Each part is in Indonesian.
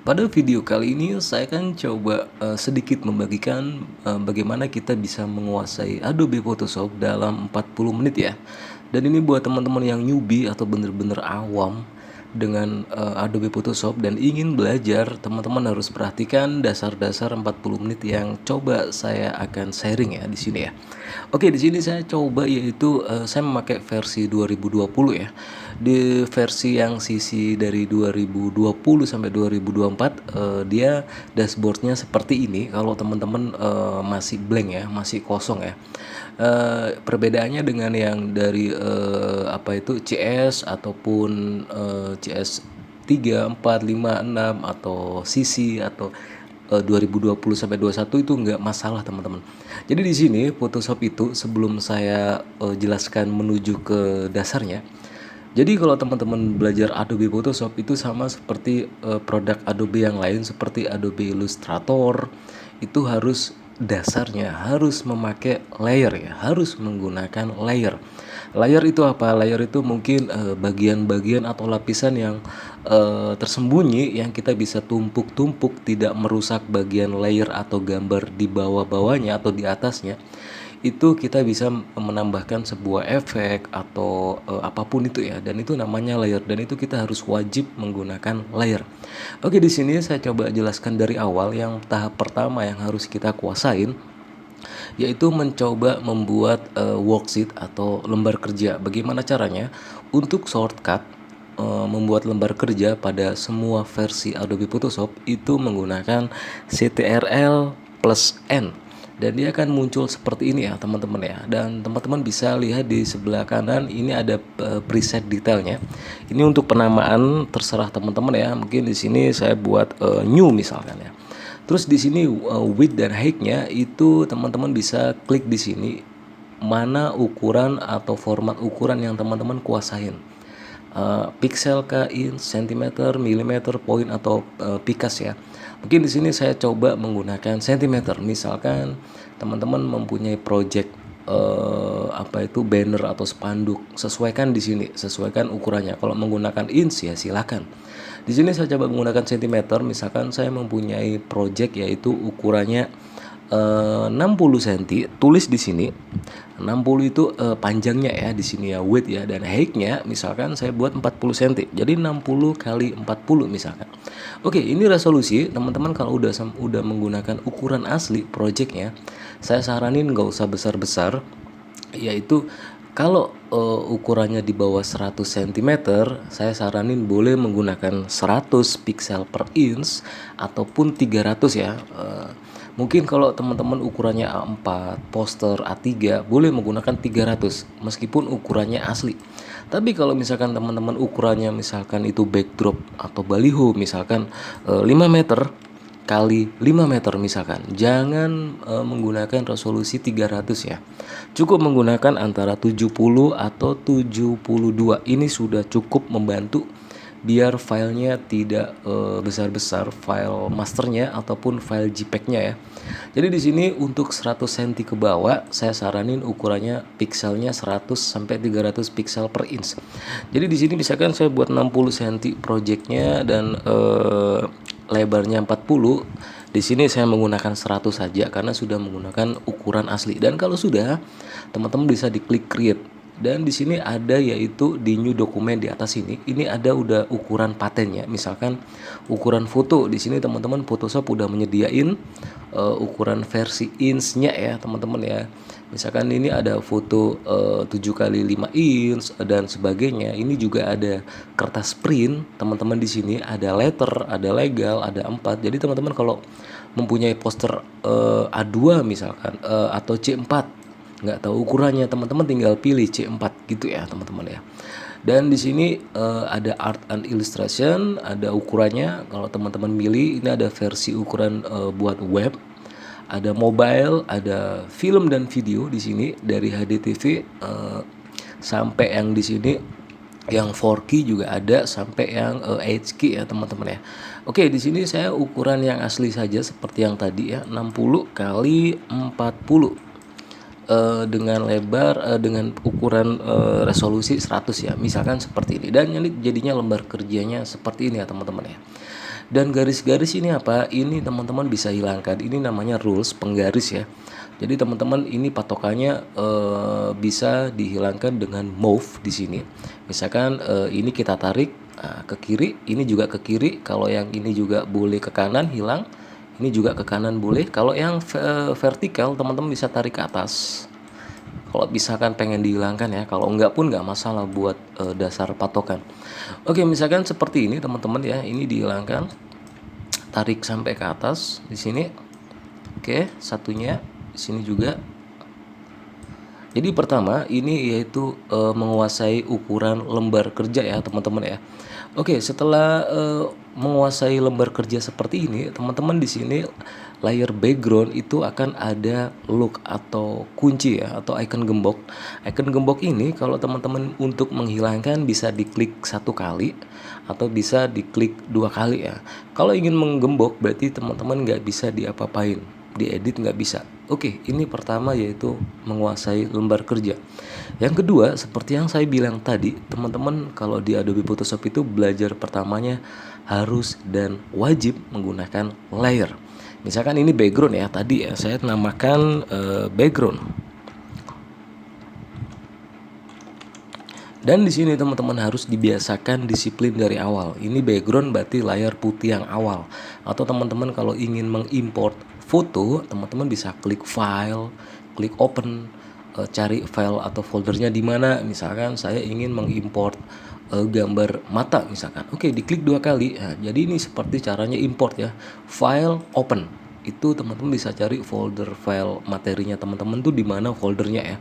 Pada video kali ini saya akan coba sedikit membagikan bagaimana kita bisa menguasai Adobe Photoshop dalam 40 menit ya. Dan ini buat teman-teman yang newbie atau bener-bener awam dengan Adobe Photoshop dan ingin belajar, teman-teman harus perhatikan dasar-dasar 40 menit yang coba saya akan sharing ya di sini ya. Oke, di sini saya coba yaitu saya memakai versi 2020 ya. Di versi yang sisi dari 2020 sampai 2024 dia dashboardnya seperti ini. Kalau teman-teman masih blank ya, masih kosong ya. Perbedaannya dengan yang dari apa itu CS ataupun CS 3, 4, 5, 6 atau CC atau 2020 sampai 21 itu nggak masalah teman-teman. Jadi di sini Photoshop itu sebelum saya jelaskan menuju ke dasarnya. Jadi kalau teman-teman belajar Adobe Photoshop itu sama seperti produk Adobe yang lain seperti Adobe Illustrator, itu harus dasarnya harus memakai layer ya, harus menggunakan layer. Layer itu apa? Layer itu mungkin bagian-bagian atau lapisan yang tersembunyi yang kita bisa tumpuk-tumpuk tidak merusak bagian layer atau gambar di bawah-bawahnya atau di atasnya. Itu kita bisa menambahkan sebuah efek atau apapun itu ya, dan itu namanya layer, dan itu kita harus wajib menggunakan layer. Oke, di sini saya coba jelaskan dari awal. Yang tahap pertama yang harus kita kuasain yaitu mencoba membuat worksheet atau lembar kerja. Bagaimana caranya? Untuk shortcut membuat lembar kerja pada semua versi Adobe Photoshop itu menggunakan Ctrl plus N, dan dia akan muncul seperti ini ya teman-teman ya. Dan teman-teman bisa lihat di sebelah kanan ini ada preset detailnya. Ini untuk penamaan terserah teman-teman ya. Mungkin di sini saya buat new misalkan ya. Terus di sini width dan height-nya itu teman-teman bisa klik di sini mana ukuran atau format ukuran yang teman-teman kuasain. Pixel ke inch, centimeter, milimeter, point atau pikas ya. Mungkin di sini saya coba menggunakan sentimeter. Misalkan teman-teman mempunyai project apa itu banner atau spanduk, sesuaikan di sini, sesuaikan ukurannya. Kalau menggunakan inch ya silakan. Di sini saya coba menggunakan sentimeter. Misalkan saya mempunyai project yaitu ukurannya 60 cm, tulis di sini 60 itu panjangnya ya di sini ya, width ya, dan height-nya misalkan saya buat 40 cm. Jadi 60 kali 40 misalkan. Oke, ini resolusi. Teman-teman kalau udah menggunakan ukuran asli projectnya, saya saranin nggak usah besar-besar, yaitu kalau ukurannya di bawah 100 cm, saya saranin boleh menggunakan 100 pixel per inch ataupun 300 ya. Mungkin kalau teman-teman ukurannya A4, poster A3, boleh menggunakan 300 meskipun ukurannya asli. Tapi kalau misalkan teman-teman ukurannya misalkan itu backdrop atau baliho misalkan 5 meter kali 5 meter misalkan, jangan menggunakan resolusi 300 ya. Cukup menggunakan antara 70 atau 72. Ini sudah cukup membantu biar filenya tidak besar-besar, file masternya ataupun file JPEG-nya ya. Jadi di sini untuk 100 cm ke bawah saya saranin ukurannya pixelnya 100 sampai 300 pixel per inch. Jadi di sini misalkan saya buat 60 cm projectnya dan lebarnya 40. Di sini saya menggunakan 100 saja karena sudah menggunakan ukuran asli. Dan kalau sudah, teman-teman bisa diklik create. Dan di sini ada yaitu di new dokumen di atas ini ada udah ukuran patennya. Misalkan ukuran foto, di sini teman-teman Photoshop udah menyediain ukuran versi inch-nya ya teman-teman ya. Misalkan ini ada foto 7 kali 5 inch dan sebagainya. Ini juga ada kertas print, teman-teman di sini ada letter, ada legal, ada 4. Jadi teman-teman kalau mempunyai poster A2 misalkan atau C4 nggak tahu ukurannya, teman-teman tinggal pilih C4 gitu ya teman-teman ya. Dan di sini ada art and illustration, ada ukurannya. Kalau teman-teman milih, ini ada versi ukuran buat web, ada mobile, ada film dan video di sini dari HDTV sampai yang di sini yang 4K juga ada sampai yang HD ya teman-teman ya. Oke, di sini saya ukuran yang asli saja seperti yang tadi ya, 60 kali 40 dengan lebar dengan ukuran resolusi 100 ya, misalkan seperti ini. Dan ini jadinya lembar kerjanya seperti ini ya teman-teman ya. Dan garis-garis ini apa? Ini teman-teman bisa hilangkan. Ini namanya rules penggaris ya. Jadi teman-teman ini patokannya bisa dihilangkan dengan move di sini. Misalkan ini kita tarik ke kiri, ini juga ke kiri. Kalau yang ini juga boleh ke kanan hilang. Ini juga ke kanan boleh. Kalau yang vertikal teman-teman bisa tarik ke atas. Kalau misalkan pengen dihilangkan ya, kalau enggak pun enggak masalah buat dasar patokan. Oke, misalkan seperti ini teman-teman ya, ini dihilangkan, tarik sampai ke atas di sini. Oke, satunya di sini juga. Jadi pertama ini yaitu menguasai ukuran lembar kerja ya teman-teman ya. Oke, setelah menguasai lembar kerja seperti ini, teman-teman di sini layer background itu akan ada look atau kunci ya atau icon gembok. Icon gembok ini kalau teman-teman untuk menghilangkan bisa diklik satu kali atau bisa diklik dua kali ya. Kalau ingin menggembok berarti teman-teman nggak bisa diapa-apain, diedit nggak bisa. Oke, ini pertama yaitu menguasai lembar kerja. Yang kedua, seperti yang saya bilang tadi, teman-teman kalau di Adobe Photoshop itu belajar pertamanya harus dan wajib menggunakan layer. Misalkan ini background ya, tadi ya saya namakan background. Dan di sini teman-teman harus dibiasakan disiplin dari awal. Ini background berarti layar putih yang awal. Atau teman-teman kalau ingin mengimport foto, teman-teman bisa klik file, klik open, cari file atau foldernya di mana. Misalkan saya ingin mengimport gambar mata misalkan. Oke, diklik dua kali. Nah, jadi ini seperti caranya import ya. File open. Itu teman-teman bisa cari folder file materinya teman-teman tuh di mana foldernya ya.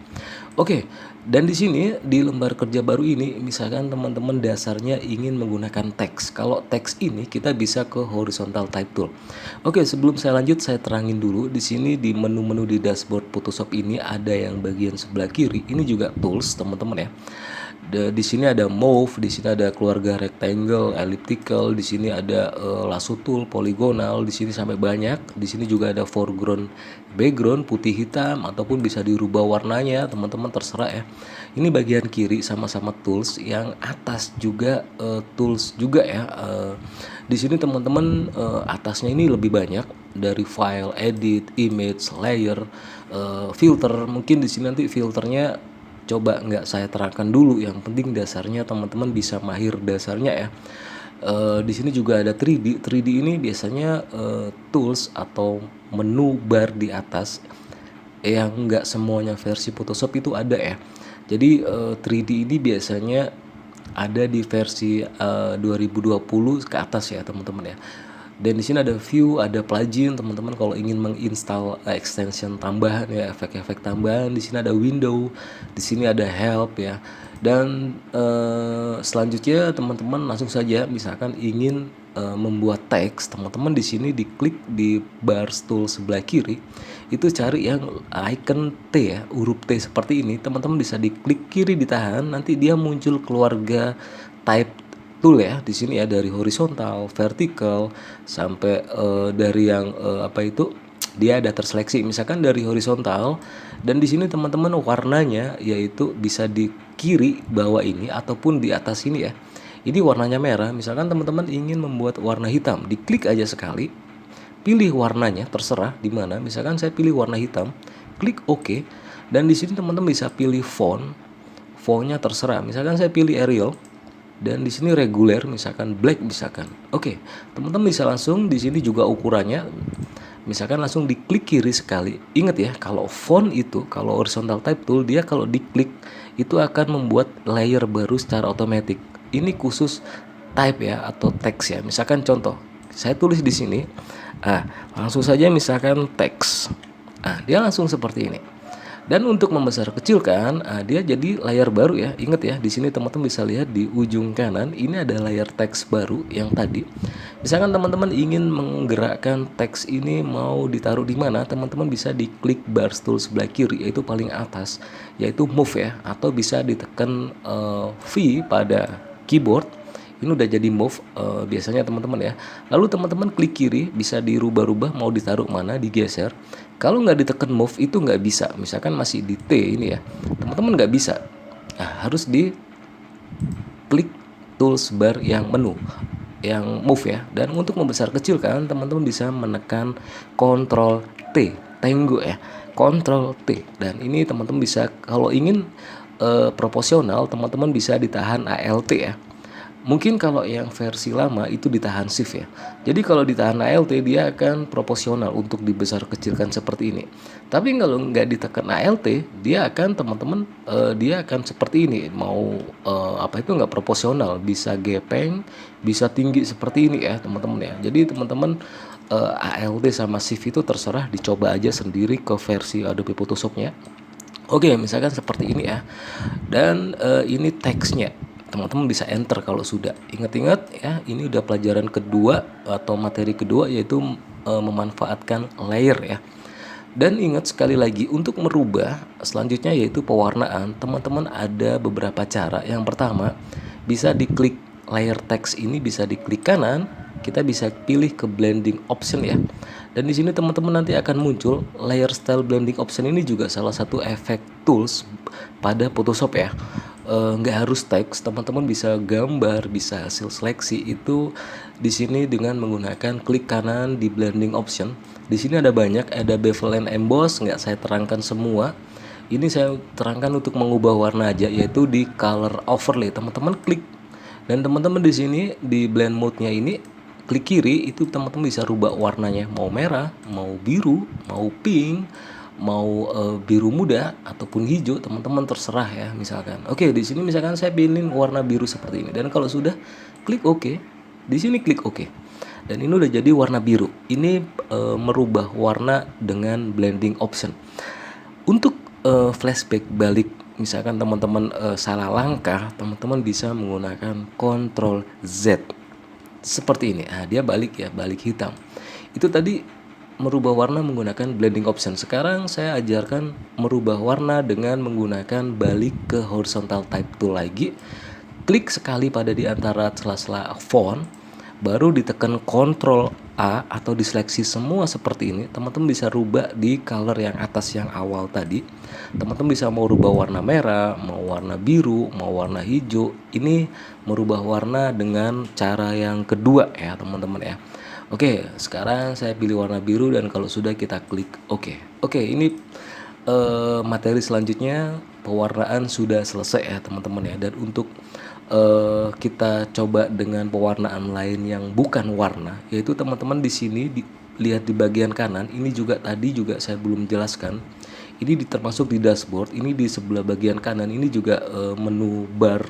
Oke, dan di sini di lembar kerja baru ini misalkan teman-teman dasarnya ingin menggunakan teks. Kalau teks ini kita bisa ke horizontal type tool. Oke, sebelum saya lanjut saya terangin dulu di sini di menu-menu di dashboard Photoshop ini ada yang bagian sebelah kiri. Ini juga tools teman-teman ya. Di sini ada move, di sini ada keluarga rectangle, elliptical, di sini ada lasso tool, poligonal, di sini sampai banyak. Di sini juga ada foreground, background putih hitam ataupun bisa dirubah warnanya, teman-teman terserah ya. Ini bagian kiri sama-sama tools, yang atas juga tools juga ya. Di sini teman-teman atasnya ini lebih banyak dari file, edit, image, layer, filter. Mungkin di sini nanti filternya coba nggak saya terangkan dulu, yang penting dasarnya teman-teman bisa mahir dasarnya ya. Di sini juga ada 3D. 3D ini biasanya tools atau menu bar di atas yang nggak semuanya versi Photoshop itu ada ya. Jadi 3D ini biasanya ada di versi 2020 ke atas ya teman-teman ya. Dan di sini ada view, ada plugin teman-teman kalau ingin menginstal extension tambahan ya, efek-efek tambahan. Di sini ada window, di sini ada help ya. Dan selanjutnya teman-teman langsung saja misalkan ingin membuat teks, teman-teman di sini diklik di bar tool sebelah kiri. Itu cari yang icon T ya, huruf T seperti ini. Teman-teman bisa diklik kiri ditahan, nanti dia muncul keluarga type tool ya. Di sini ya dari horizontal, vertikal sampai dari yang apa itu dia ada terseleksi. Misalkan dari horizontal dan di sini teman-teman warnanya yaitu bisa di kiri bawah ini ataupun di atas ini ya. Ini warnanya merah. Misalkan teman-teman ingin membuat warna hitam, diklik aja sekali. Pilih warnanya terserah di mana. Misalkan saya pilih warna hitam, klik OK. Dan di sini teman-teman bisa pilih font. Fontnya terserah. Misalkan saya pilih Arial. Dan di sini reguler misalkan black misalkan. Oke, teman-teman bisa langsung di sini juga ukurannya. Misalkan langsung diklik kiri sekali. Ingat ya, kalau font itu kalau horizontal type tool dia kalau diklik itu akan membuat layer baru secara otomatis. Ini khusus type ya atau teks ya. Misalkan contoh, saya tulis di sini. Langsung saja misalkan teks. Dia langsung seperti ini. Dan untuk membesar kecilkan, dia jadi layar baru ya. Ingat ya, di sini teman-teman bisa lihat di ujung kanan ini ada layar teks baru yang tadi. Misalkan teman-teman ingin menggerakkan teks ini mau ditaruh di mana, teman-teman bisa diklik bar tool sebelah kiri yaitu paling atas, yaitu move ya, atau bisa ditekan V pada keyboard. Ini udah jadi move biasanya teman-teman ya. Lalu teman-teman klik kiri bisa dirubah-rubah mau ditaruh mana, digeser. Kalau nggak ditekan move itu nggak bisa. Misalkan masih di T ini ya, teman-teman nggak bisa. Harus di klik tools bar yang menu. yang move ya. Dan untuk membesar kecilkan, teman-teman bisa menekan Ctrl T, tenggo ya, Ctrl T. Dan ini teman-teman bisa, kalau ingin proporsional, teman-teman bisa ditahan ALT ya. Mungkin kalau yang versi lama itu ditahan shift ya. Jadi kalau ditahan ALT dia akan proporsional untuk dibesar kecilkan seperti ini. Tapi kalau nggak ditekan ALT, dia akan teman-teman dia akan seperti ini. Mau apa itu nggak proporsional, bisa gepeng, bisa tinggi seperti ini ya teman-teman ya. Jadi teman-teman ALT sama shift itu terserah, dicoba aja sendiri ke versi Adobe Photoshopnya. Oke, misalkan seperti ini ya. Dan ini teksnya. Teman-teman bisa enter kalau sudah. Ingat-ingat ya, ini udah pelajaran kedua atau materi kedua, yaitu memanfaatkan layer ya. Dan ingat sekali lagi, untuk merubah selanjutnya yaitu pewarnaan, teman-teman ada beberapa cara. Yang pertama, bisa diklik layer text ini, bisa diklik kanan, kita bisa pilih ke blending option ya. Dan di sini teman-teman nanti akan muncul layer style blending option. Ini juga salah satu efek tools pada Photoshop ya. Nggak harus teks, teman-teman bisa gambar, bisa hasil seleksi itu di sini dengan menggunakan klik kanan di blending option. Di sini ada banyak, ada bevel and emboss, nggak saya terangkan semua. Ini saya terangkan untuk mengubah warna aja, yaitu di color overlay. Teman-teman klik, dan teman-teman di sini di blend mode-nya ini klik kiri, itu teman-teman bisa rubah warnanya, mau merah, mau biru, mau pink, mau biru muda ataupun hijau, teman-teman terserah ya. Misalkan oke, di sini misalkan saya pilih warna biru seperti ini, dan kalau sudah klik OK, di sini klik OK, dan ini udah jadi warna biru. Ini merubah warna dengan blending option. Untuk flashback balik, misalkan teman-teman salah langkah, teman-teman bisa menggunakan Ctrl Z seperti ini. Nah, dia balik ya, balik hitam. Itu tadi merubah warna menggunakan blending option. Sekarang saya ajarkan merubah warna dengan menggunakan balik ke horizontal type tool lagi. Klik sekali pada di antara sela-sela font, baru ditekan Ctrl A atau diseleksi semua seperti ini. Teman-teman bisa rubah di color yang atas yang awal tadi. Teman-teman bisa mau rubah warna merah, mau warna biru, mau warna hijau. Ini merubah warna dengan cara yang kedua ya teman-teman ya. Oke, sekarang saya pilih warna biru, dan kalau sudah kita klik OK. Oke, ini materi selanjutnya pewarnaan sudah selesai ya teman-teman ya. Dan untuk kita coba dengan pewarnaan lain yang bukan warna, yaitu teman-teman di sini lihat di bagian kanan, ini juga tadi juga saya belum jelaskan. Ini termasuk di dashboard, ini di sebelah bagian kanan ini juga menu bar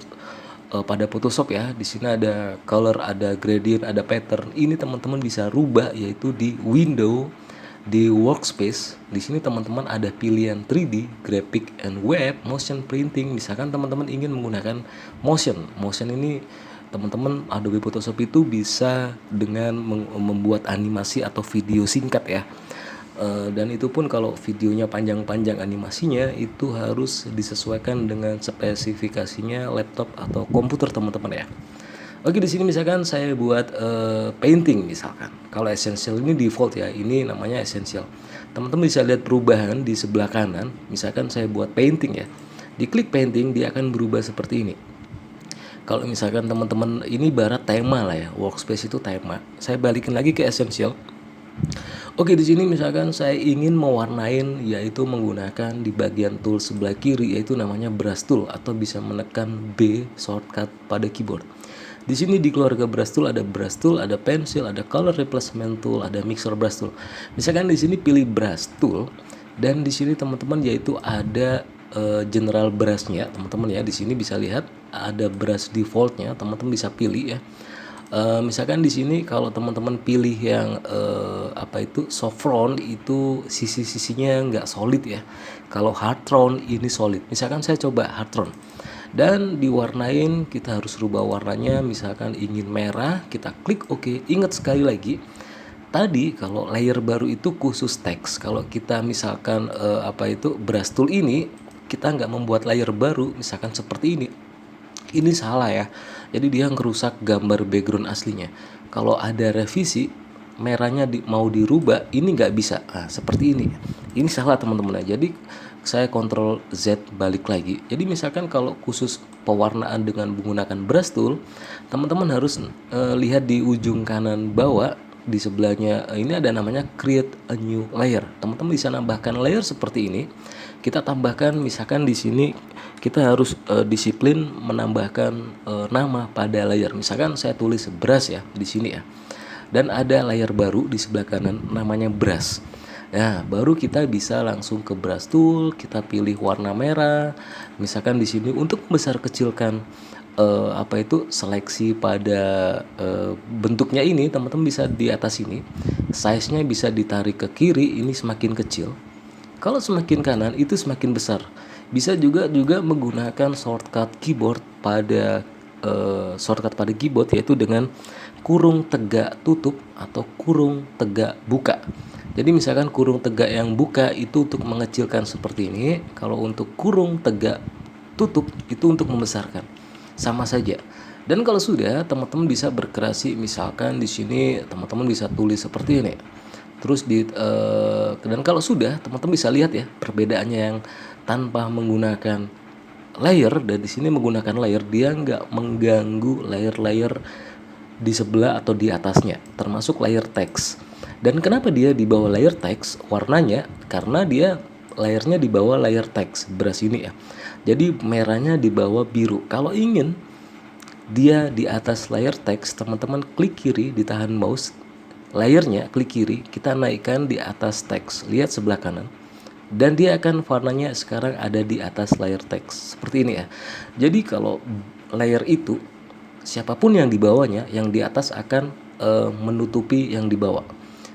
pada Photoshop ya. Di sini ada color, ada gradient, ada pattern. Ini teman-teman bisa rubah, yaitu di window, di workspace. Di sini teman-teman ada pilihan 3D, graphic and web, motion printing. Misalkan teman-teman ingin menggunakan motion ini, teman-teman Adobe Photoshop itu bisa dengan membuat animasi atau video singkat ya. Dan itu pun kalau videonya panjang-panjang, animasinya itu harus disesuaikan dengan spesifikasinya laptop atau komputer teman-teman ya. Oke, di sini misalkan saya buat painting misalkan. Kalau essential ini default ya, ini namanya essential. Teman-teman bisa lihat perubahan di sebelah kanan. Misalkan saya buat painting ya, diklik painting dia akan berubah seperti ini. Kalau misalkan teman-teman ini barat tema lah ya, workspace itu tema. Saya balikin lagi ke essential. Oke, di sini misalkan saya ingin mewarnain, yaitu menggunakan di bagian tool sebelah kiri, yaitu namanya brush tool, atau bisa menekan B shortcut pada keyboard. Di sini di keluarga brush tool ada brush tool, ada pencil, ada color replacement tool, ada mixer brush tool. Misalkan di sini pilih brush tool, dan di sini teman-teman yaitu ada general brushnya teman-teman ya. Di sini bisa lihat ada brush defaultnya, teman-teman bisa pilih ya. Misalkan di sini kalau teman-teman pilih yang soft round, itu sisi-sisinya nggak solid ya. Kalau hard round ini solid. Misalkan saya coba hard round, dan diwarnain, kita harus rubah warnanya. Misalkan ingin merah, kita klik OK. Ingat sekali lagi, tadi kalau layer baru itu khusus teks. Kalau kita misalkan brush tool ini, kita nggak membuat layer baru, misalkan seperti ini salah ya. Jadi dia ngerusak gambar background aslinya. Kalau ada revisi, merahnya mau dirubah, ini nggak bisa. Nah, seperti ini. Ini salah teman-teman. Jadi saya Ctrl Z balik lagi. Jadi misalkan kalau khusus pewarnaan dengan menggunakan brush tool, teman-teman harus lihat di ujung kanan bawah di sebelahnya ini ada namanya create a new layer. Teman-teman bisa nambahkan layer seperti ini. Kita tambahkan misalkan di sini kita harus disiplin menambahkan nama pada layer. Misalkan saya tulis brush ya di sini ya. Dan ada layer baru di sebelah kanan namanya brush. Nah, baru kita bisa langsung ke brush tool, kita pilih warna merah. Misalkan di sini untuk membesar kecilkan seleksi pada bentuknya ini, teman-teman bisa di atas ini. Size-nya bisa ditarik ke kiri, ini semakin kecil. Kalau semakin kanan itu semakin besar. Bisa juga menggunakan shortcut keyboard pada keyboard yaitu dengan kurung tegak tutup atau kurung tegak buka. Jadi misalkan kurung tegak yang buka itu untuk mengecilkan seperti ini, kalau untuk kurung tegak tutup itu untuk membesarkan. Sama saja. Dan kalau sudah teman-teman bisa berkreasi, misalkan di sini teman-teman bisa tulis seperti ini. Terus dan kalau sudah teman-teman bisa lihat ya perbedaannya yang tanpa menggunakan layer, dan di sini menggunakan layer dia nggak mengganggu layer-layer di sebelah atau di atasnya, termasuk layer text. Dan kenapa dia di bawah layer text warnanya? Karena dia layernya di bawah layer text brush ini ya. Jadi merahnya di bawah biru. Kalau ingin dia di atas layer text, teman-teman klik kiri, ditahan mouse, layernya klik kiri, kita naikkan di atas teks. Lihat sebelah kanan. Dan dia akan warnanya sekarang ada di atas layer teks. Seperti ini ya. Jadi kalau layer itu siapapun yang di bawahnya, yang di atas akan menutupi yang di bawah.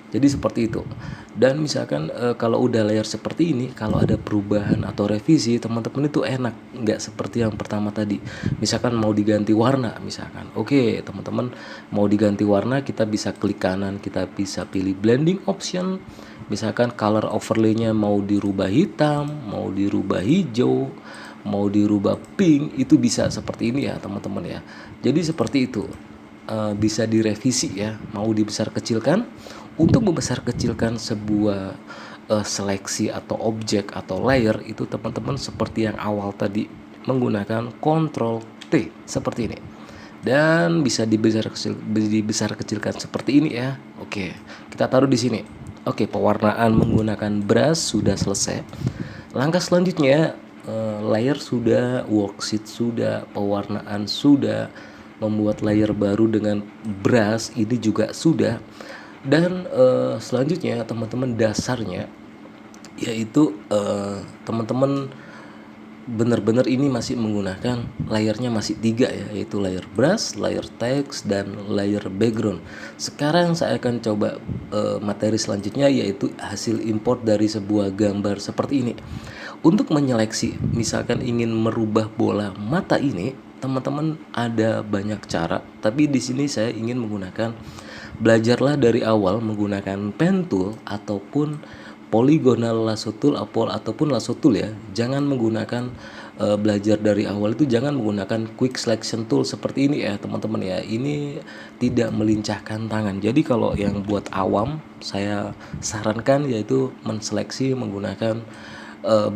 Jadi seperti itu. Dan misalkan kalau udah layer seperti ini, kalau ada perubahan atau revisi, teman-teman itu enak, nggak seperti yang pertama tadi. Misalkan mau diganti warna, misalkan, oke, teman-teman mau diganti warna, kita bisa klik kanan, kita bisa pilih blending option. Misalkan color overlay-nya mau dirubah hitam, mau dirubah hijau, mau dirubah pink, itu bisa seperti ini ya teman-teman ya. Jadi seperti itu. Bisa direvisi ya, mau dibesar kecilkan. Untuk membesar kecilkan sebuah seleksi atau objek atau layer itu teman-teman seperti yang awal tadi menggunakan Ctrl T seperti ini, dan bisa dibesar kecilkan seperti ini ya. Oke, kita taruh di sini. Oke, pewarnaan menggunakan brush sudah selesai. Langkah selanjutnya layer sudah, worksheet sudah, pewarnaan sudah, membuat layer baru dengan brush ini juga sudah. Dan selanjutnya teman-teman dasarnya yaitu teman-teman benar-benar ini masih menggunakan layernya masih 3 ya, yaitu layer brush, layer text, dan layer background. Sekarang saya akan coba materi selanjutnya yaitu hasil import dari sebuah gambar seperti ini. Untuk menyeleksi, misalkan ingin merubah bola mata ini, teman-teman ada banyak cara, tapi di sini saya ingin menggunakan belajarlah dari awal menggunakan pen tool ataupun polygonal lasso tool ataupun lasso tool ya. Jangan menggunakan belajar dari awal itu jangan menggunakan quick selection tool seperti ini ya teman-teman ya. Ini tidak melincahkan tangan. Jadi kalau yang buat awam saya sarankan yaitu menseleksi menggunakan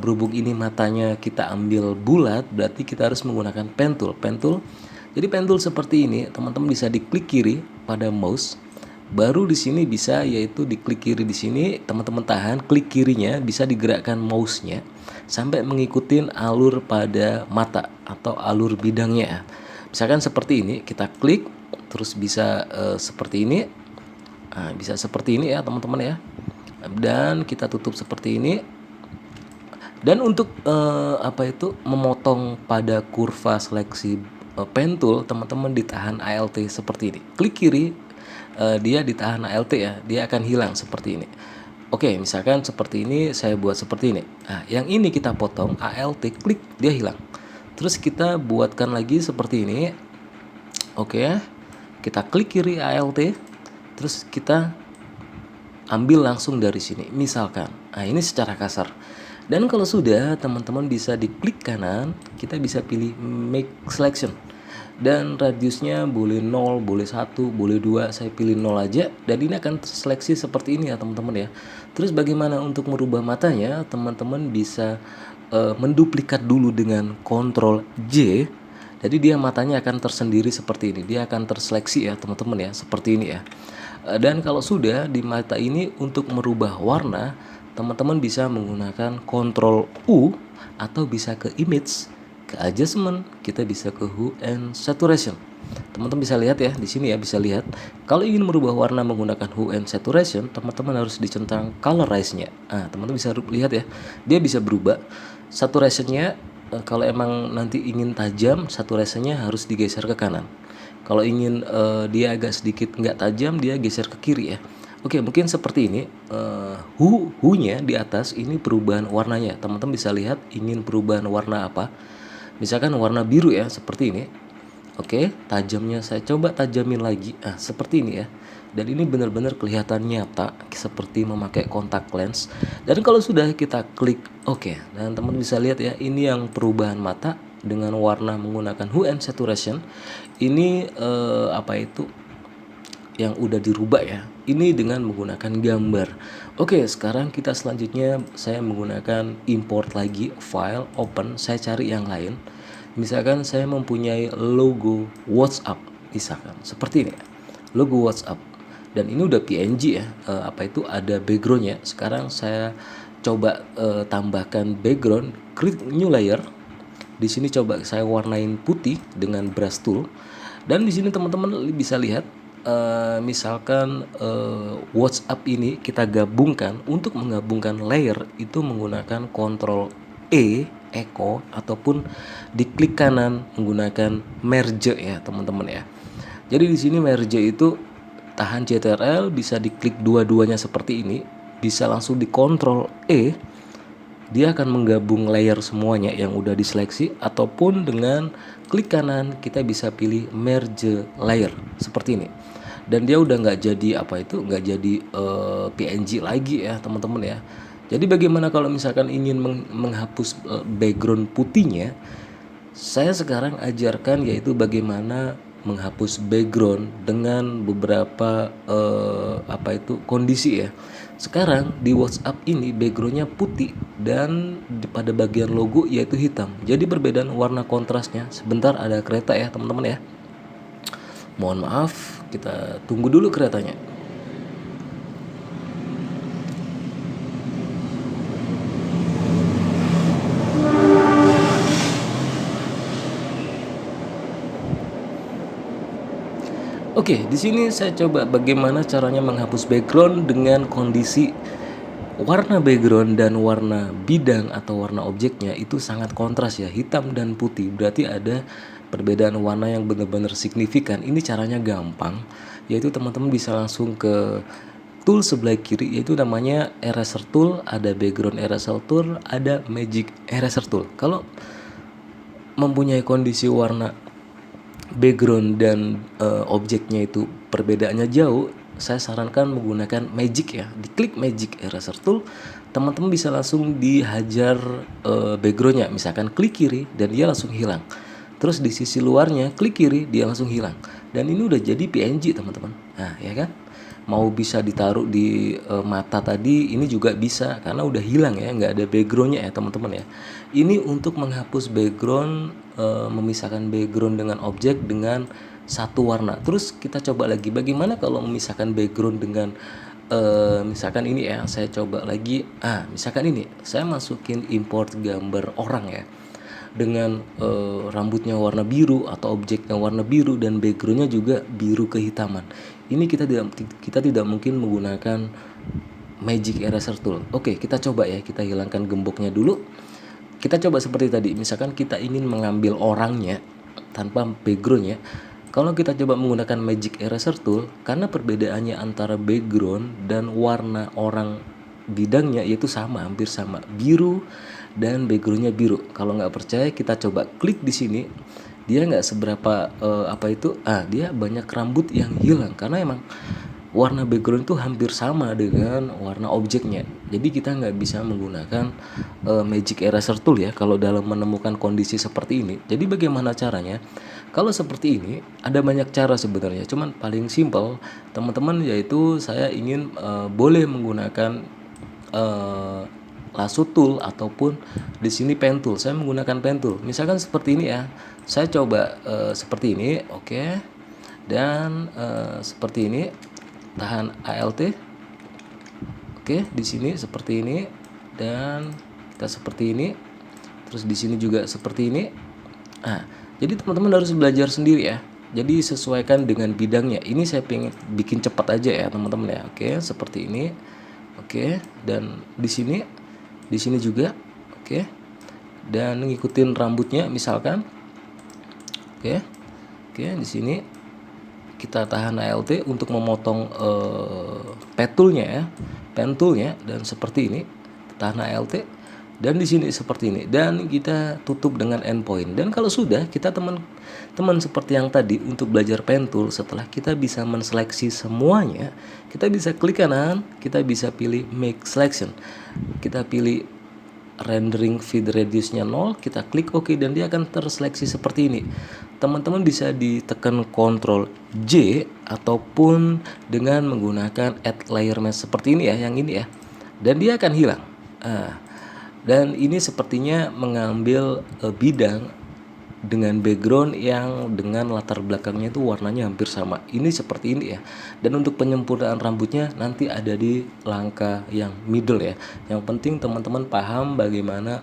berhubung ini matanya kita ambil bulat, berarti kita harus menggunakan pen tool. Jadi pen tool seperti ini teman-teman bisa diklik kiri pada mouse. Baru di sini bisa yaitu diklik kiri di sini, teman-teman tahan, klik kirinya bisa digerakkan mouse-nya sampai mengikuti alur pada mata atau alur bidangnya. Misalkan seperti ini, kita klik terus bisa seperti ini. Nah, bisa seperti ini ya teman-teman ya. Dan kita tutup seperti ini. Dan untuk memotong pada kurva seleksi pen tool, teman-teman ditahan Alt seperti ini. Klik kiri, dia ditahan Alt ya, dia akan hilang seperti ini. Oke, misalkan seperti ini saya buat seperti ini. Nah, yang ini kita potong Alt, klik, dia hilang. Terus kita buatkan lagi seperti ini. Oke, kita klik kiri Alt, terus kita ambil langsung dari sini. Misalkan, nah ini secara kasar. Dan kalau sudah, teman-teman bisa diklik kanan, kita bisa pilih make selection. dan radiusnya boleh 0, boleh 1, boleh 2, saya pilih 0 aja, dan ini akan terseleksi seperti ini ya teman-teman ya. Terus bagaimana untuk merubah matanya? Teman-teman bisa menduplikat dulu dengan Ctrl J. Jadi dia matanya akan tersendiri seperti ini, dia akan terseleksi ya teman-teman ya, seperti ini ya. Dan kalau sudah di mata ini, untuk merubah warna, teman-teman bisa menggunakan Ctrl U, atau bisa ke image, ke adjustment, kita bisa ke hue and saturation. Teman-teman bisa lihat ya di sini ya, bisa lihat kalau ingin merubah warna menggunakan hue and saturation, teman-teman harus dicentang colorize-nya. Nah, teman-teman bisa lihat ya, dia bisa berubah. Saturationnya kalau emang nanti ingin tajam, saturationnya harus digeser ke kanan. Kalau ingin dia agak sedikit nggak tajam, dia geser ke kiri ya. Oke, mungkin seperti ini. Hue-nya di atas ini perubahan warnanya. Teman-teman bisa lihat ingin perubahan warna apa. Misalkan warna biru ya, seperti ini. Oke, tajamnya saya coba tajamin lagi. Seperti ini ya. Dan ini benar-benar kelihatan nyata seperti memakai kontak lens. Dan kalau sudah kita klik oke, dan teman bisa lihat ya, ini yang perubahan mata dengan warna menggunakan hue and saturation. Ini apa itu yang udah dirubah ya. Ini dengan menggunakan gambar. Oke, sekarang kita selanjutnya saya menggunakan import lagi, file, open, saya cari yang lain. Misalkan saya mempunyai logo WhatsApp, misalkan seperti ini, logo WhatsApp, dan ini udah PNG ya, apa itu ada backgroundnya. Sekarang saya coba tambahkan background, klik new layer. Di sini coba saya warnain putih dengan brush tool, dan di sini teman-teman bisa lihat misalkan WhatsApp ini kita gabungkan. Untuk menggabungkan layer itu menggunakan Ctrl E, echo, ataupun diklik kanan menggunakan merge ya teman-teman ya. Jadi di sini merge itu tahan CTRL, bisa diklik dua-duanya seperti ini, bisa langsung di Ctrl E, dia akan menggabung layer semuanya yang udah diseleksi, ataupun dengan klik kanan kita bisa pilih merge layer seperti ini, dan dia udah nggak jadi apa itu, nggak jadi PNG lagi ya teman-teman ya. Jadi bagaimana kalau misalkan ingin menghapus background putihnya? Saya sekarang ajarkan yaitu bagaimana menghapus background dengan beberapa apa itu kondisi ya. Sekarang di WhatsApp ini backgroundnya putih dan pada bagian logo yaitu hitam. Jadi perbedaan warna kontrasnya. Sebentar ada kereta ya teman-teman ya. Mohon maaf, kita tunggu dulu keretanya. Oke, di sini saya coba bagaimana caranya menghapus background dengan kondisi warna background dan warna bidang atau warna objeknya itu sangat kontras ya, hitam dan putih. Berarti ada perbedaan warna yang benar-benar signifikan. Ini caranya gampang, yaitu teman-teman bisa langsung ke tool sebelah kiri, yaitu namanya eraser tool. Ada background eraser tool, ada magic eraser tool. Kalau mempunyai kondisi warna background dan objeknya itu perbedaannya jauh, saya sarankan menggunakan magic ya. Diklik magic eraser tool, teman-teman bisa langsung dihajar backgroundnya. Misalkan klik kiri dan dia langsung hilang. Terus di sisi luarnya klik kiri, dia langsung hilang. Dan ini udah jadi PNG teman-teman. Nah ya kan, mau bisa ditaruh di mata tadi, ini juga bisa karena udah hilang ya, nggak ada backgroundnya ya teman-teman ya. Ini untuk menghapus background, memisahkan background dengan objek dengan satu warna. Terus kita coba lagi bagaimana kalau memisahkan background dengan misalkan ini ya, saya coba lagi. Misalkan ini saya masukin import gambar orang ya, dengan rambutnya warna biru atau objeknya warna biru dan backgroundnya juga biru kehitaman. Ini kita tidak mungkin menggunakan magic eraser tool. Oke, kita coba ya, kita hilangkan gemboknya dulu. Kita coba seperti tadi, misalkan kita ingin mengambil orangnya tanpa backgroundnya. Kalau kita coba menggunakan magic eraser tool, karena perbedaannya antara background dan warna orang bidangnya yaitu sama, hampir sama, biru dan backgroundnya biru. Kalau nggak percaya kita coba klik di sini, dia nggak seberapa apa itu, dia banyak rambut yang hilang karena emang warna background itu hampir sama dengan warna objeknya. Jadi kita nggak bisa menggunakan magic eraser tool ya kalau dalam menemukan kondisi seperti ini. Jadi bagaimana caranya? Kalau seperti ini ada banyak cara sebenarnya, cuman paling simpel teman-teman yaitu saya ingin boleh menggunakan eh, lasso tool ataupun di sini pen tool. Saya menggunakan pen tool. Misalkan seperti ini ya. Saya coba seperti ini, oke. Dan seperti ini tahan ALT. Oke, di sini seperti ini dan kita seperti ini. Terus di sini juga seperti ini. Nah, jadi teman-teman harus belajar sendiri ya. Jadi sesuaikan dengan bidangnya. Ini saya pengen bikin cepat aja ya teman-teman ya. Oke, seperti ini. Oke, dan di sini juga. Oke. Dan ngikutin rambutnya misalkan. Oke. Oke, di sini kita tahan ALT untuk memotong petulnya ya. Pentulnya dan seperti ini. Tahan ALT. Dan di sini seperti ini, dan kita tutup dengan endpoint. Dan kalau sudah, kita teman-teman seperti yang tadi untuk belajar pen tool, setelah kita bisa menseleksi semuanya, kita bisa klik kanan, kita bisa pilih make selection, kita pilih rendering feed radiusnya 0, kita klik OK dan dia akan terseleksi seperti ini. Teman-teman bisa ditekan Ctrl J ataupun dengan menggunakan add layer mask seperti ini ya, yang ini ya, dan dia akan hilang. Dan ini sepertinya mengambil bidang dengan background yang dengan latar belakangnya itu warnanya hampir sama. Ini seperti ini ya. Dan untuk penyempurnaan rambutnya nanti ada di langkah yang middle ya. Yang penting teman-teman paham bagaimana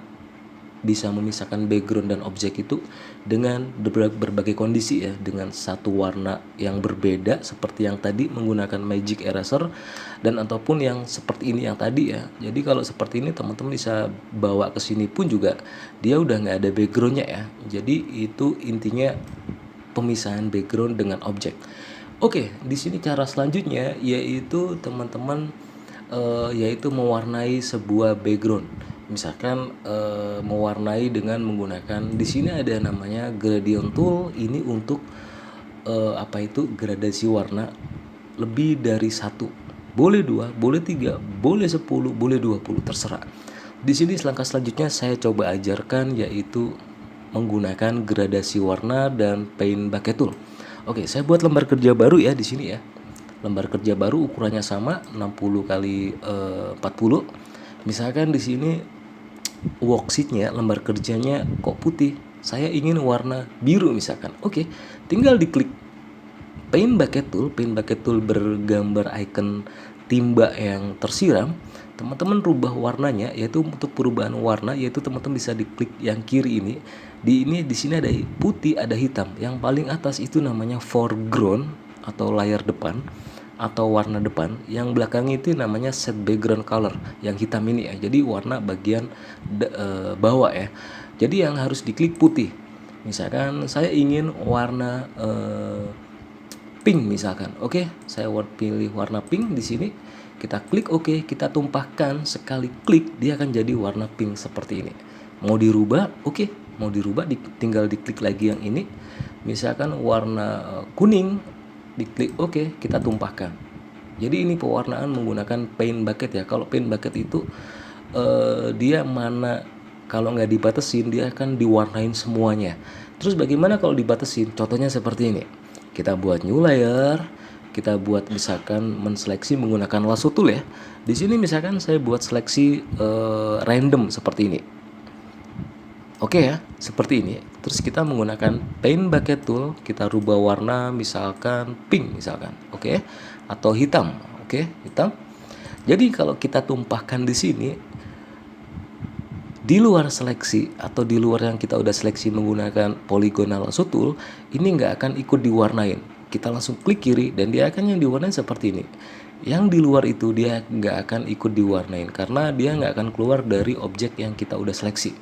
bisa memisahkan background dan objek itu dengan berbagai kondisi ya, dengan satu warna yang berbeda seperti yang tadi menggunakan magic eraser dan ataupun yang seperti ini yang tadi ya. Jadi kalau seperti ini teman-teman bisa bawa ke sini pun juga dia udah nggak ada backgroundnya ya. Jadi itu intinya pemisahan background dengan objek. Oke, di sini cara selanjutnya yaitu teman-teman yaitu mewarnai sebuah background. Misalkan mewarnai dengan menggunakan di sini ada namanya gradient tool. Ini untuk gradasi warna lebih dari satu, boleh 2, boleh 3, boleh 10, boleh 20, terserah. Di sini langkah selanjutnya saya coba ajarkan yaitu menggunakan gradasi warna dan paint bucket tool. Oke, saya buat lembar kerja baru ya di sini ya. Lembar kerja baru ukurannya sama 60 kali 40. Misalkan di sini worksheetnya, lembar kerjanya kok putih, saya ingin warna biru misalkan. Oke, tinggal diklik paint bucket tool bergambar icon timba yang tersiram. Teman-teman rubah warnanya, yaitu untuk perubahan warna yaitu teman-teman bisa diklik yang kiri ini. Di sini ada putih, ada hitam. Yang paling atas itu namanya foreground atau layar depan atau warna depan. Yang belakang itu namanya set background color, yang hitam ini ya. Jadi warna bagian bawah ya. Jadi yang harus diklik putih. Misalkan saya ingin warna pink misalkan. Oke, saya pilih warna pink di sini. Kita klik OK, kita tumpahkan, sekali klik dia akan jadi warna pink seperti ini. Mau dirubah, oke, mau dirubah tinggal diklik lagi yang ini. Misalkan warna kuning, diklik OK, kita tumpahkan. Jadi ini pewarnaan menggunakan paint bucket ya. Kalau paint bucket itu dia mana kalau nggak dibatasin dia akan diwarnain semuanya. Terus bagaimana kalau dibatasin? Contohnya seperti ini. Kita buat new layer, kita buat misalkan menseleksi menggunakan lasso tool ya. Di sini misalkan saya buat seleksi random seperti ini. Oke ya, seperti ini. Terus kita menggunakan paint bucket tool, kita rubah warna misalkan pink misalkan. Oke, atau hitam. Oke, hitam. Jadi kalau kita tumpahkan di sini di luar seleksi atau di luar yang kita udah seleksi menggunakan polygonal lasso tool, ini nggak akan ikut diwarnain. Kita langsung klik kiri dan dia akan yang diwarnain seperti ini. Yang di luar itu dia nggak akan ikut diwarnain karena dia nggak akan keluar dari objek yang kita udah seleksi.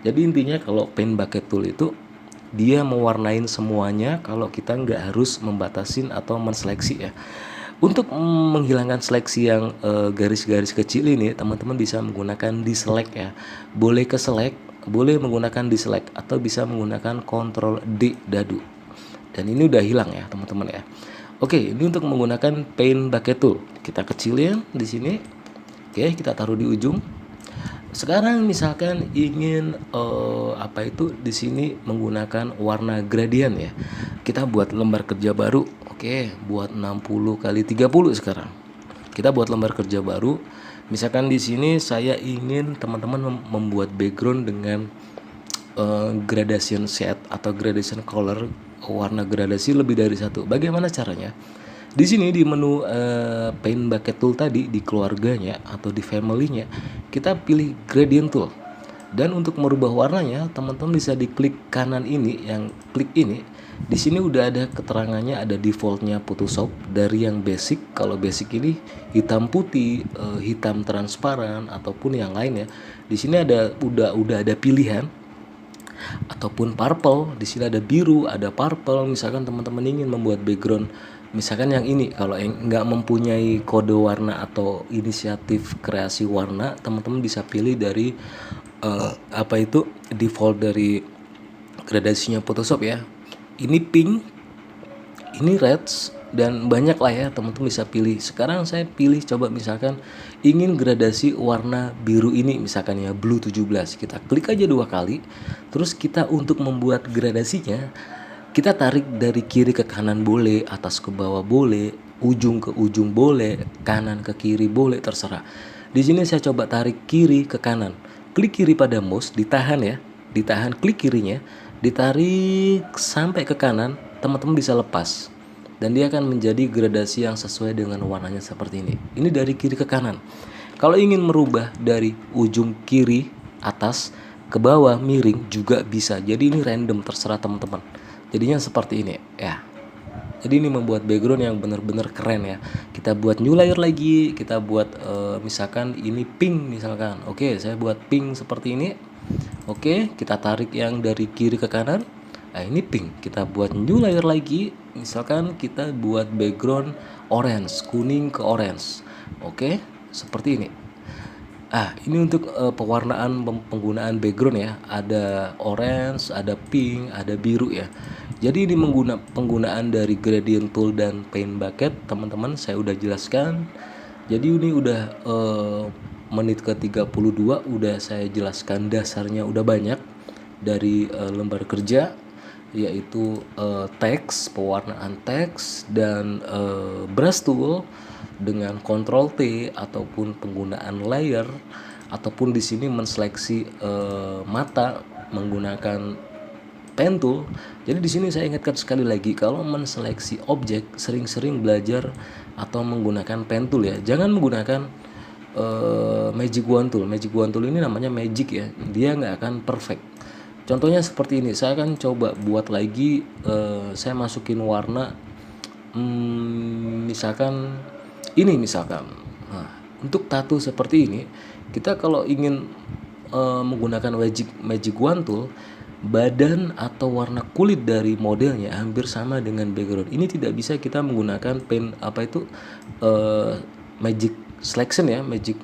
Jadi intinya kalau paint bucket tool itu dia mewarnain semuanya kalau kita nggak harus membatasin atau menseleksi ya. Untuk menghilangkan seleksi yang garis-garis kecil ini, teman-teman bisa menggunakan deselect ya. Boleh ke select, boleh menggunakan deselect atau bisa menggunakan Ctrl D dadu. Dan ini udah hilang ya, teman-teman ya. Oke, ini untuk menggunakan paint bucket tool. Kita kecilin di sini. Oke, kita taruh di ujung. Sekarang misalkan ingin apa itu di sini menggunakan warna gradient ya. Kita buat lembar kerja baru. Oke, buat 60 kali 30 sekarang. Kita buat lembar kerja baru. Misalkan di sini saya ingin teman-teman membuat background dengan gradation set atau gradation color, warna gradasi lebih dari satu. Bagaimana caranya? Di sini di menu Paint Bucket Tool tadi, di keluarganya atau di family-nya, kita pilih Gradient Tool. Dan untuk merubah warnanya, teman-teman bisa diklik kanan ini, yang klik ini. Di sini udah ada keterangannya, ada defaultnya Photoshop dari yang basic. Kalau basic ini hitam putih, hitam transparan ataupun yang lain ya. Di sini ada udah ada pilihan, ataupun purple. Di sini ada biru, ada purple. Misalkan teman-teman ingin membuat background, misalkan yang ini, kalau nggak mempunyai kode warna atau inisiatif kreasi warna, teman-teman bisa pilih dari apa itu default dari gradasinya Photoshop ya. Ini pink, ini reds, dan banyak lah ya, teman-teman bisa pilih. Sekarang saya pilih coba misalkan ingin gradasi warna biru ini, misalkan ya blue 17. Kita klik aja 2 kali. Terus kita untuk membuat gradasinya, kita tarik dari kiri ke kanan boleh, atas ke bawah boleh, ujung ke ujung boleh, kanan ke kiri boleh, terserah. Di sini saya coba tarik kiri ke kanan. Klik kiri pada mouse, ditahan ya. Ditahan, klik kirinya, ditarik sampai ke kanan, teman-teman bisa lepas. Dan dia akan menjadi gradasi yang sesuai dengan warnanya seperti ini. Ini dari kiri ke kanan. Kalau ingin merubah dari ujung kiri atas ke bawah miring juga bisa. Jadi ini random, terserah teman-teman. Jadinya seperti ini ya. Jadi ini membuat background yang benar-benar keren ya. Kita buat new layer lagi, kita buat misalkan ini pink misalkan. Oke, saya buat pink seperti ini. Oke, kita tarik yang dari kiri ke kanan. Nah, ini pink. Kita buat new layer lagi. Misalkan kita buat background orange, kuning ke orange. Oke, seperti ini. Ini untuk pewarnaan penggunaan background ya. Ada orange, ada pink, ada biru ya. Jadi ini penggunaan dari gradient tool dan paint bucket, teman-teman saya udah jelaskan. Jadi ini udah menit ke 32 udah saya jelaskan dasarnya udah banyak dari lembar kerja, yaitu teks, pewarnaan teks, dan brush tool dengan Ctrl T, ataupun penggunaan layer, ataupun di sini menseleksi mata menggunakan pen tool. Jadi di sini saya ingatkan sekali lagi, kalau menseleksi objek sering-sering belajar atau menggunakan pen tool ya. Jangan menggunakan magic wand tool. Magic wand tool ini namanya magic ya. Dia nggak akan perfect. Contohnya seperti ini. Saya akan coba buat lagi. Saya masukin warna. Misalkan ini misalkan. Nah, untuk tato seperti ini, kita kalau ingin menggunakan magic wand tool, badan atau warna kulit dari modelnya hampir sama dengan background. Ini tidak bisa kita menggunakan pen magic selection ya, magic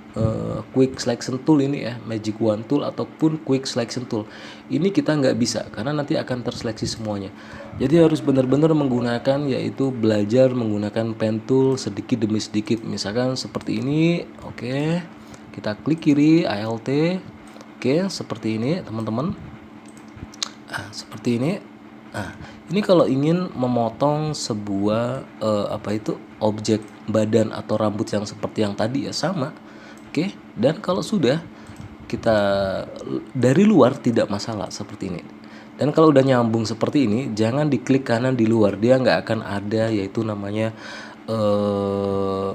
quick selection tool ini ya, magic wand tool ataupun quick selection tool. Ini kita nggak bisa karena nanti akan terseleksi semuanya. Jadi harus benar-benar menggunakan, yaitu belajar menggunakan pen tool sedikit demi sedikit. Misalkan seperti ini. Oke, kita klik kiri Alt. Oke, seperti ini teman-teman. Seperti ini. Ini kalau ingin memotong sebuah objek badan atau rambut yang seperti yang tadi ya, sama. Oke, dan kalau sudah kita dari luar tidak masalah seperti ini. Dan kalau udah nyambung seperti ini, jangan diklik kanan di luar, dia nggak akan ada, yaitu namanya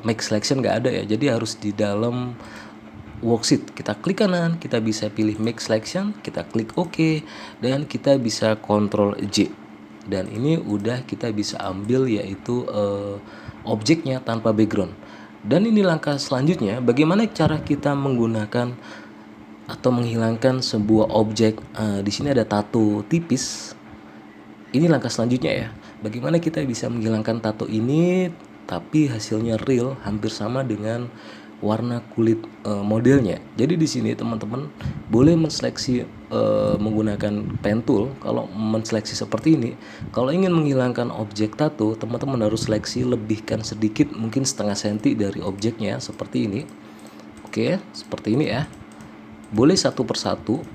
make selection, nggak ada ya. Jadi harus di dalam worksheet, kita klik kanan, kita bisa pilih make selection, kita klik OK, dan kita bisa Ctrl J. Dan ini udah kita bisa ambil, yaitu objeknya tanpa background. Dan ini langkah selanjutnya, bagaimana cara kita menggunakan atau menghilangkan sebuah objek. Di sini ada tato tipis. Ini langkah selanjutnya ya. Bagaimana kita bisa menghilangkan tato ini tapi hasilnya real, hampir sama dengan warna kulit modelnya. Jadi di sini teman-teman boleh menseleksi menggunakan pen tool. Kalau menseleksi seperti ini, kalau ingin menghilangkan objek tato, teman-teman harus seleksi lebihkan sedikit, mungkin setengah senti dari objeknya seperti ini. Oke, seperti ini ya. boleh satu persatu,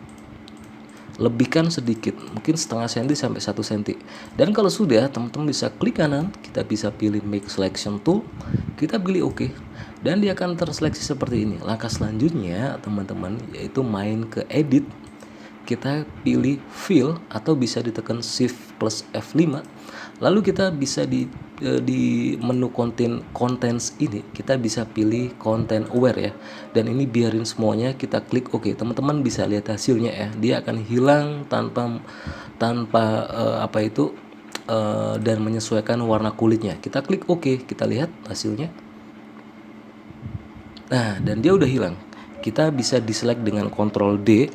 lebihkan sedikit, mungkin setengah senti sampai 1 senti. Dan kalau sudah, teman-teman bisa klik kanan, kita bisa pilih make selection tool, kita pilih oke, dan dia akan terseleksi seperti ini. Langkah selanjutnya teman-teman yaitu main ke edit, kita pilih fill atau bisa ditekan shift plus F5, lalu kita bisa di menu contents ini kita bisa pilih content aware ya, dan ini biarin semuanya, kita klik oke. Teman-teman bisa lihat hasilnya ya, dia akan hilang tanpa dan menyesuaikan warna kulitnya. Kita klik oke, kita lihat hasilnya. Nah, dan dia udah hilang. Kita bisa diselect dengan Ctrl D,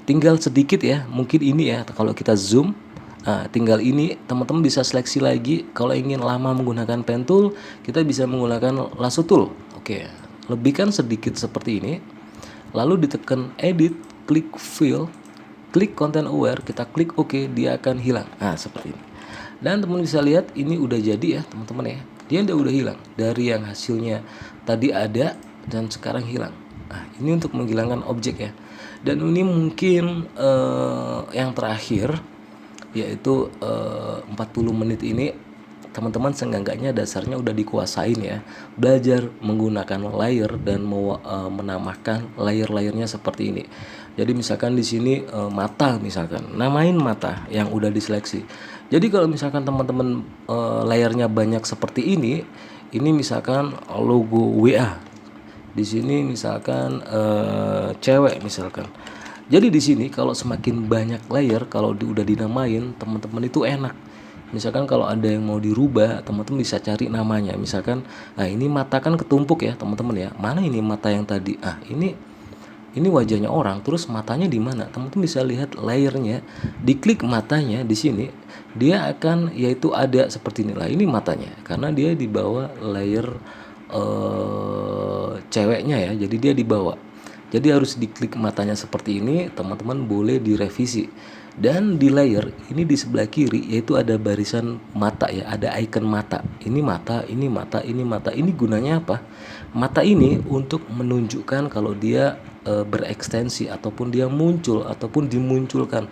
tinggal sedikit ya, mungkin ini ya, kalau kita zoom, nah, tinggal ini, teman-teman bisa seleksi lagi. Kalau ingin lama menggunakan pen tool, kita bisa menggunakan lasso tool. Oke, lebihkan sedikit seperti ini, lalu ditekan edit, klik fill, klik content aware, kita klik oke, dia akan hilang. Nah, seperti ini. Dan teman bisa lihat ini udah jadi ya teman-teman ya, dia udah hilang dari yang hasilnya tadi ada dan sekarang hilang. Nah, ini untuk menghilangkan objek ya. Dan ini mungkin yang terakhir, yaitu 40 menit ini teman-teman seenggaknya dasarnya udah dikuasain ya, belajar menggunakan layer dan menambahkan layer-layernya seperti ini. Jadi misalkan di sini mata, misalkan namain mata yang udah diseleksi. Jadi kalau misalkan teman-teman layernya banyak seperti ini misalkan logo WA, di sini misalkan cewek misalkan. Jadi di sini kalau semakin banyak layer, kalau udah dinamain, teman-teman itu enak. Misalkan kalau ada yang mau dirubah, teman-teman bisa cari namanya. Misalkan, nah ini mata kan ketumpuk ya teman-teman ya. Mana ini mata yang tadi? Ah, ini wajahnya orang, terus matanya di mana? Teman-teman bisa lihat layernya. Diklik matanya di sini, dia akan yaitu ada seperti inilah. Ini matanya, karena dia di bawah layer ceweknya ya. Jadi dia di bawah. Jadi harus diklik matanya seperti ini, teman-teman boleh direvisi. Dan di layer ini di sebelah kiri yaitu ada barisan mata ya, ada icon mata. Ini mata, ini mata, ini mata. Ini gunanya apa? Mata ini untuk menunjukkan kalau dia berekstensi ataupun dia muncul ataupun dimunculkan.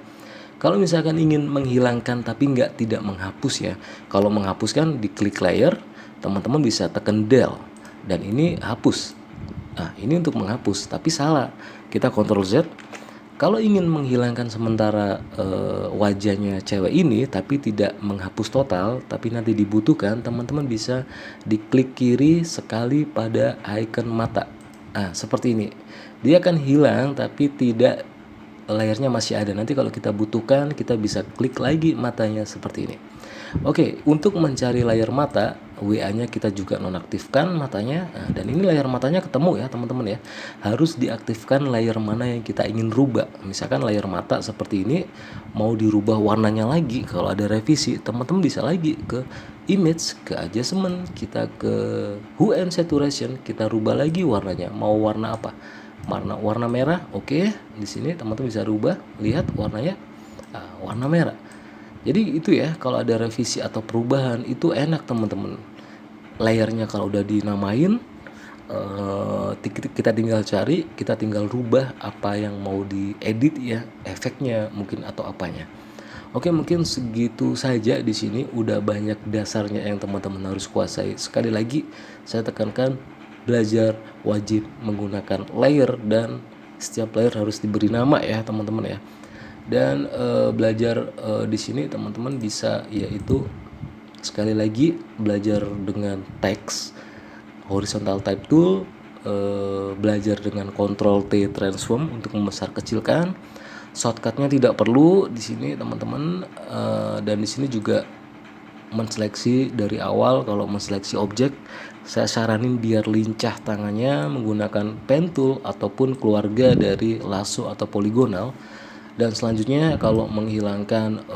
Kalau misalkan ingin menghilangkan tapi tidak menghapus ya. Kalau menghapuskan diklik layer, teman-teman bisa tekan del dan ini hapus. Nah, ini untuk menghapus, tapi salah. Kita Ctrl Z. Kalau ingin menghilangkan sementara wajahnya cewek ini, tapi tidak menghapus total, tapi nanti dibutuhkan, teman-teman bisa diklik kiri sekali pada icon mata. Nah, seperti ini. Dia akan hilang, tapi tidak, layarnya masih ada. Nanti kalau kita butuhkan, kita bisa klik lagi matanya seperti ini. Oke, untuk mencari layar mata, WA-nya kita juga nonaktifkan matanya. Nah, dan ini layar matanya ketemu ya teman-teman ya. Harus diaktifkan layar mana yang kita ingin rubah. Misalkan layar mata seperti ini, mau dirubah warnanya lagi. Kalau ada revisi, teman-teman bisa lagi ke image, ke adjustment, kita ke hue and saturation, kita rubah lagi warnanya. Mau warna apa? Warna merah. Oke, di sini teman-teman bisa rubah, lihat warnanya warna merah. Jadi itu ya, kalau ada revisi atau perubahan itu enak teman-teman. Layarnya kalau udah dinamain, kita tinggal cari, kita tinggal rubah apa yang mau diedit ya, efeknya mungkin atau apanya. Oke, mungkin segitu saja di sini. Udah banyak dasarnya yang teman-teman harus kuasai. Sekali lagi saya tekankan, belajar wajib menggunakan layer dan setiap layer harus diberi nama ya teman-teman ya. Dan belajar di sini teman-teman bisa yaitu sekali lagi belajar dengan teks, horizontal type tool, belajar dengan Ctrl T transform untuk membesar kecilkan. Shortcutnya tidak perlu di sini teman-teman, dan di sini juga menseleksi dari awal. Kalau menseleksi objek, saya saranin biar lincah tangannya menggunakan pen tool ataupun keluarga dari lasso atau poligonal. Dan selanjutnya kalau menghilangkan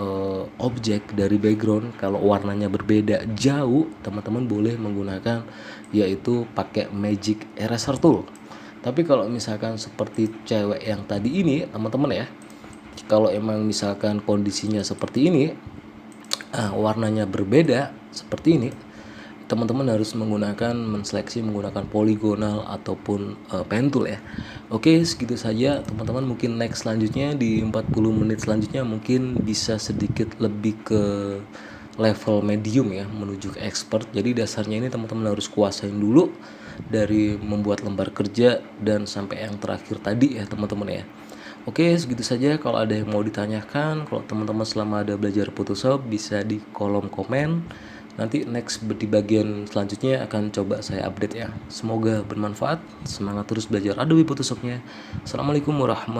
objek dari background, kalau warnanya berbeda jauh, teman-teman boleh menggunakan yaitu pakai magic eraser tool. Tapi kalau misalkan seperti cewek yang tadi ini teman-teman ya, kalau emang misalkan kondisinya seperti ini, warnanya berbeda seperti ini, teman-teman harus menseleksi menggunakan poligonal ataupun pen tool ya. Oke, segitu saja teman-teman. Mungkin next selanjutnya di 40 menit selanjutnya mungkin bisa sedikit lebih ke level medium ya, menuju ke expert. Jadi dasarnya ini teman-teman harus kuasain dulu dari membuat lembar kerja dan sampai yang terakhir tadi ya teman-teman ya. Oke, segitu saja. Kalau ada yang mau ditanyakan, kalau teman-teman selama ada belajar Photoshop bisa di kolom komen. Nanti next di bagian selanjutnya akan coba saya update ya. Semoga bermanfaat. Semangat terus belajar Adobe Photoshopnya. Assalamualaikum warahmatullahi wabarakatuh.